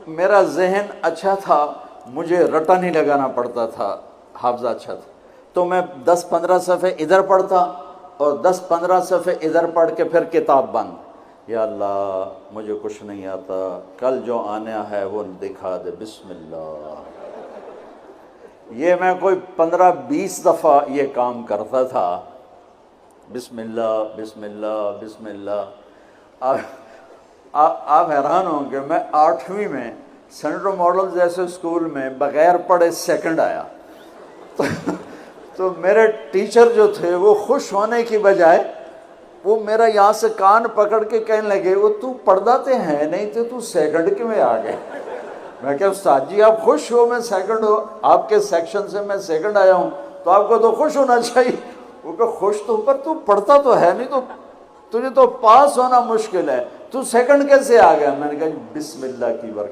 میرا ذہن اچھا تھا، مجھے رٹا نہیں لگانا پڑتا تھا، حافظہ اچھا تھا، تو میں 10-15 صفحے ادھر پڑھتا اور 10-15 صفحے ادھر پڑھ کے پھر کتاب بند۔ یا اللہ مجھے کچھ نہیں آتا، کل جو آنا ہے وہ دکھا دے، بسم اللہ۔ یہ میں کوئی 15-20 دفعہ یہ کام کرتا تھا، بسم اللہ بسم اللہ بسم اللہ۔ آپ حیران ہوں کہ میں 8ویں میں سینٹرل ماڈل جیسے اسکول میں بغیر پڑھے سیکنڈ آیا، تو میرے ٹیچر جو تھے وہ خوش ہونے کی بجائے وہ میرا یہاں سے کان پکڑ کے کہنے لگے، وہ تو پڑھتا تے ہے نہیں تو سیکنڈ کیوں آ گئے؟ میں کہ استاد جی آپ خوش ہو میں سیکنڈ ہو، آپ کے سیکشن سے میں سیکنڈ آیا ہوں تو آپ کو تو خوش ہونا چاہیے۔ وہ کہ خوش تو، پر تو پڑھتا تو ہے نہیں، تو تجھے تو پاس ہونا مشکل ہے، تو سیکنڈ کیسے آ گیا؟ میں نے کہا بسم اللہ کی برکت۔